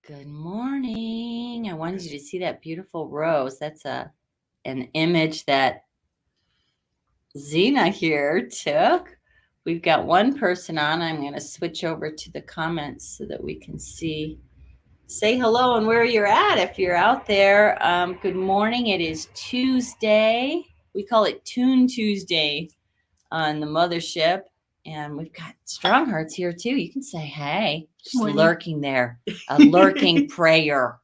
Good morning. I wanted you to see that beautiful rose. That's an image that Zena here took. We've got one person on. I'm going to switch over to the comments so that we can see. Say hello and where you're at if you're out there. Good morning. It is Tuesday. We call it Tune Tuesday on the mothership. And we've got Strong Hearts here too. You can say, hey, she's lurking there, a lurking prayer.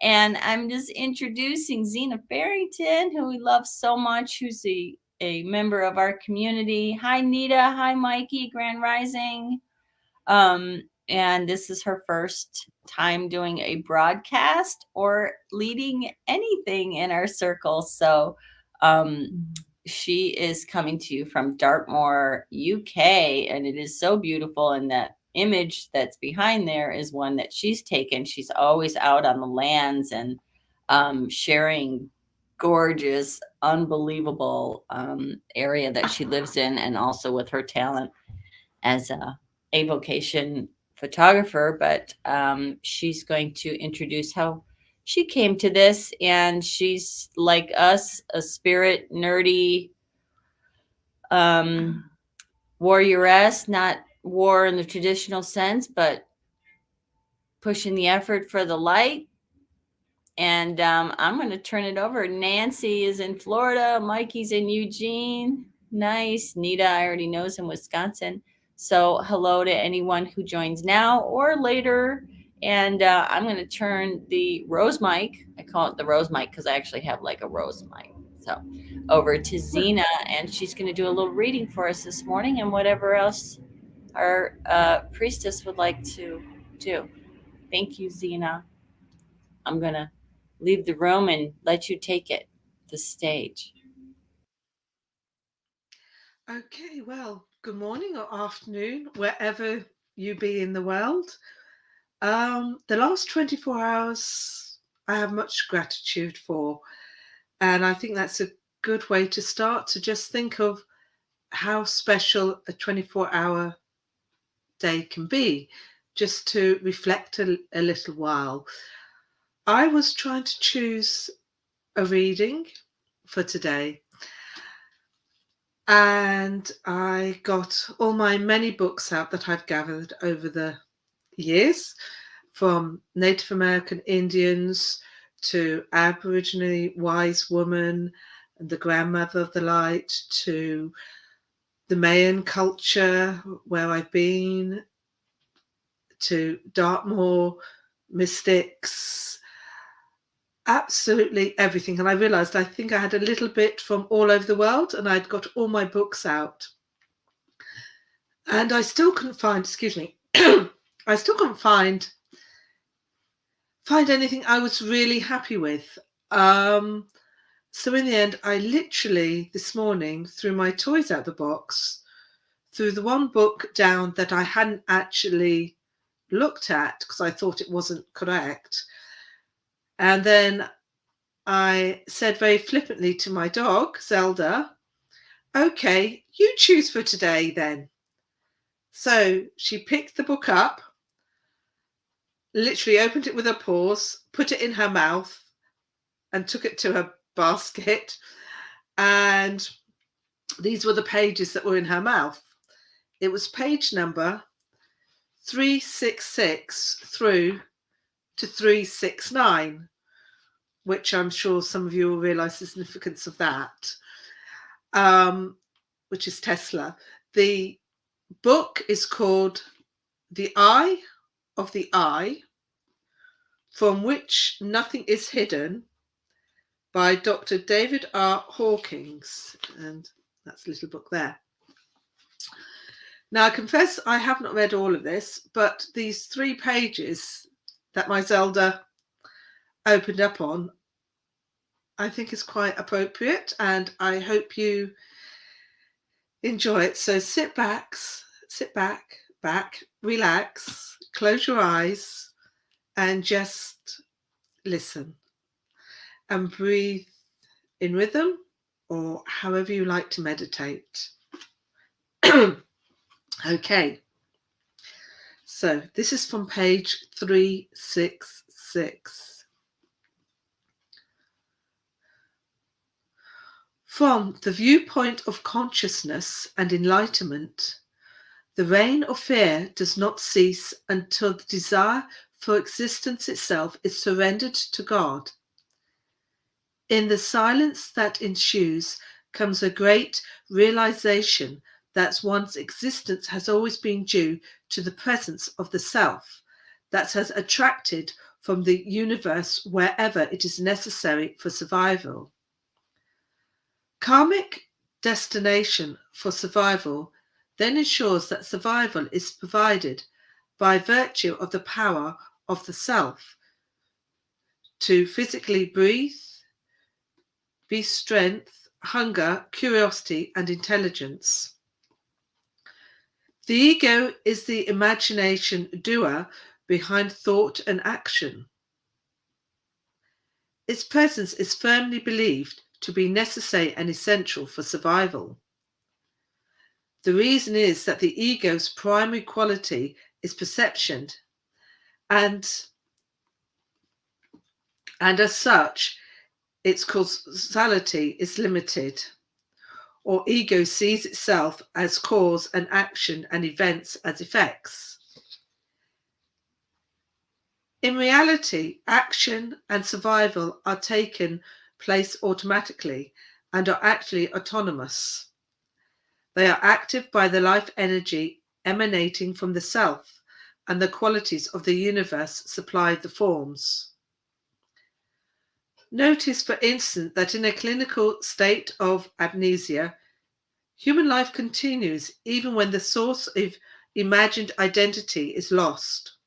And I'm just introducing Zena Farrington, who we love so much, who's a member of our community. Hi, Nita. Hi, Mikey, Grand Rising. And this is her first time doing a broadcast or leading anything in our circle. So she is coming to you from Dartmoor, UK, and it is so beautiful. And that image that's behind there is one that she's taken. She's always out on the lands and sharing gorgeous, unbelievable area that she lives in, and also with her talent as a vocation photographer. But she's going to introduce how she came to this, and she's like us, a spirit nerdy warrioress, not war in the traditional sense, but pushing the effort for the light. And I'm going to turn it over. Nancy is in Florida. Mikey's in Eugene. Nice. Nita, I already knows, in Wisconsin. So hello to anyone who joins now or later. And I'm going to turn the rose mic. I call it the rose mic because I actually have like a rose mic. So over to Zena, and she's going to do a little reading for us this morning and whatever else our priestess would like to do. Thank you, Zena. I'm going to leave the room and let you take it, the stage. Okay, well, good morning or afternoon, wherever you be in the world. The last 24 hours, I have much gratitude for, and I think that's a good way to start, to just think of how special a 24-hour day can be, just to reflect a little while. I was trying to choose a reading for today, and I got all my many books out that I've gathered over the years, from Native American Indians to Aboriginal wise woman and the grandmother of the light, to the Mayan culture where I've been, to Dartmoor mystics, absolutely everything. And I realized I think I had a little bit from all over the world, and I'd got all my books out. And I still couldn't find, I still couldn't find anything I was really happy with. So in the end, I literally this morning threw my toys out the box, threw the one book down that I hadn't actually looked at because I thought it wasn't correct. And then I said very flippantly to my dog, Zelda, okay, you choose for today then. So she picked the book up, literally opened it with her paws, put it in her mouth, and took it to her basket. And these were the pages that were in her mouth. It was page number 366 through to 369, which I'm sure some of you will realize the significance of that, which is Tesla. The book is called The Eye of the Eye, from which nothing is hidden, by Dr. David R. Hawkins. And that's a little book there. Now, I confess I have not read all of this, but these 3 pages that my Zelda opened up on, I think is quite appropriate, and I hope you enjoy it. So sit back, relax, close your eyes, and just listen and breathe in rhythm, or however you like to meditate. Okay. So this is from page 366. From the viewpoint of consciousness and enlightenment, the reign of fear does not cease until the desire for existence itself is surrendered to God. In the silence that ensues comes a great realization that one's existence has always been due to the presence of the self that has attracted from the universe wherever it is necessary for survival. Karmic destination for survival then ensures that survival is provided by virtue of the power of the self to physically breathe, be strength, hunger, curiosity, and intelligence. The ego is the imagination doer behind thought and action. Its presence is firmly believed to be necessary and essential for survival. The reason is that the ego's primary quality is perception, and as such, its causality is limited, or ego sees itself as cause and action and events as effects. In reality, action and survival are taken place automatically and are actually autonomous. They are active by the life energy emanating from the self, and the qualities of the universe supply the forms. Notice, for instance, that in a clinical state of amnesia, human life continues even when the source of imagined identity is lost.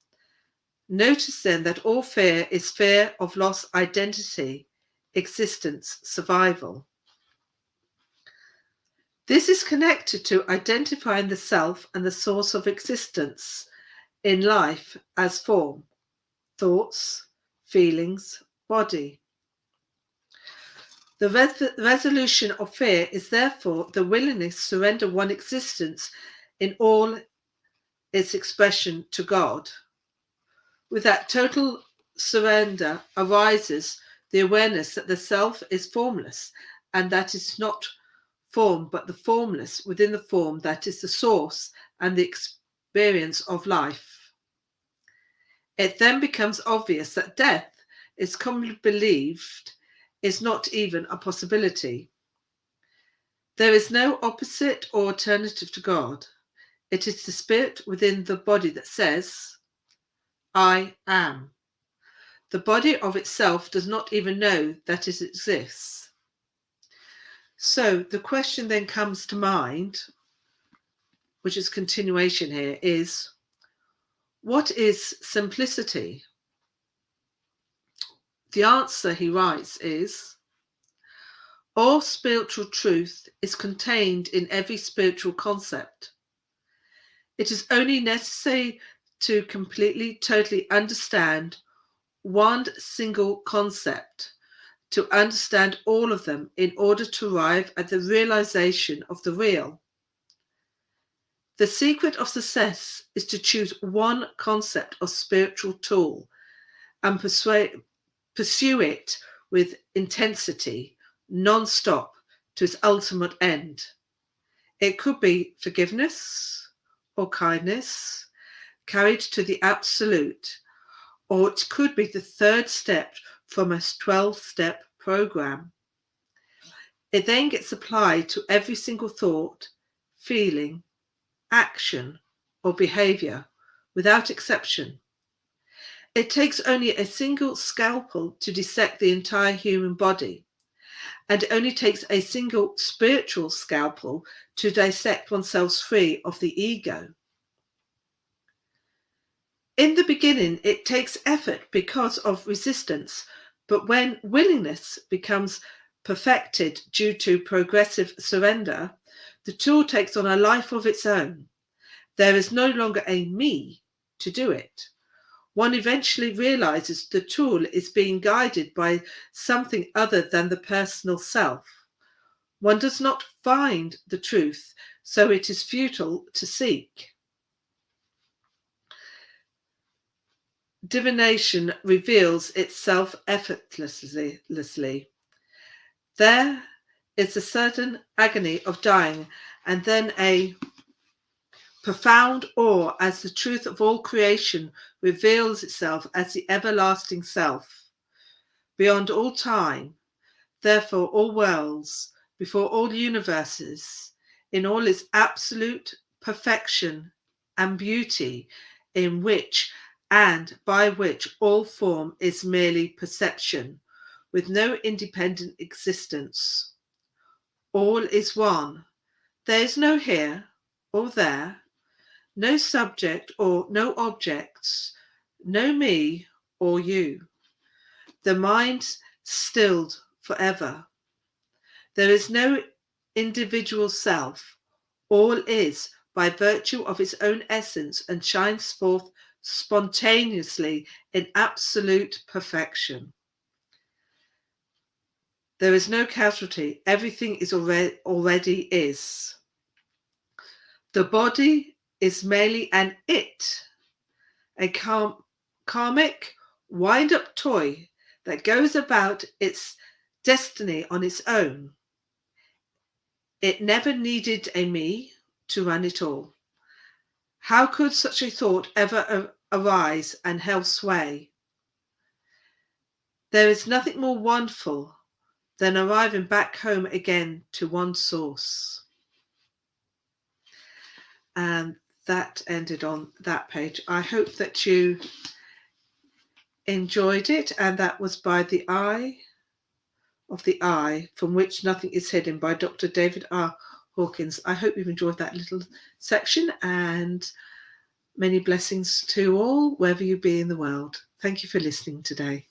Notice then that all fear is fear of lost identity, existence, survival. This is connected to identifying the self and the source of existence in life as form, thoughts, feelings, body. The resolution of fear is therefore the willingness to surrender one's existence in all its expression to God. With that total surrender arises the awareness that the self is formless, and that it's not form but the formless within the form that is the source and the experience of life. It then becomes obvious that death is commonly believed is not even a possibility. There is no opposite or alternative to God. It is the spirit within the body that says, I am. The body of itself does not even know that it exists. So the question then comes to mind, which is continuation here, is what is simplicity? The answer, he writes, is all spiritual truth is contained in every spiritual concept. It is only necessary to completely, totally understand one single concept, to understand all of them in order to arrive at the realization of the real. The secret of success is to choose one concept of spiritual tool and pursue it with intensity, non-stop, to its ultimate end. It could be forgiveness or kindness carried to the absolute, or it could be the third step from a 12-step program. It then gets applied to every single thought, feeling, action, or behavior without exception. It takes only a single scalpel to dissect the entire human body, and it only takes a single spiritual scalpel to dissect oneself free of the ego. In the beginning, it takes effort because of resistance, but when willingness becomes perfected due to progressive surrender, the tool takes on a life of its own. There is no longer a me to do it. One eventually realizes the tool is being guided by something other than the personal self. One does not find the truth, so it is futile to seek. divination reveals itself effortlessly. There is a certain agony of dying, and then a profound awe as the truth of all creation reveals itself as the everlasting self, beyond all time, therefore all worlds, before all universes, in all its absolute perfection and beauty, in which and by which all form is merely perception, with no independent existence. All is one. There is no here or there, no subject or no objects, no me or you. The mind stilled forever. There is no individual self. All is by virtue of its own essence and shines forth spontaneously in absolute perfection. There is no casualty. Everything is already is. The body is merely an it, a karmic wind-up toy that goes about its destiny on its own. It never needed a me to run it all. How could such a thought ever arise and held sway? There is nothing more wonderful than arriving back home again to one source. And that ended on that page. I hope that you enjoyed it, and that was by The Eye of the Eye, from which nothing is hidden, by Dr. David R. Hawkins. I hope you've enjoyed that little section, and many blessings to all, wherever you be in the world. Thank you for listening today.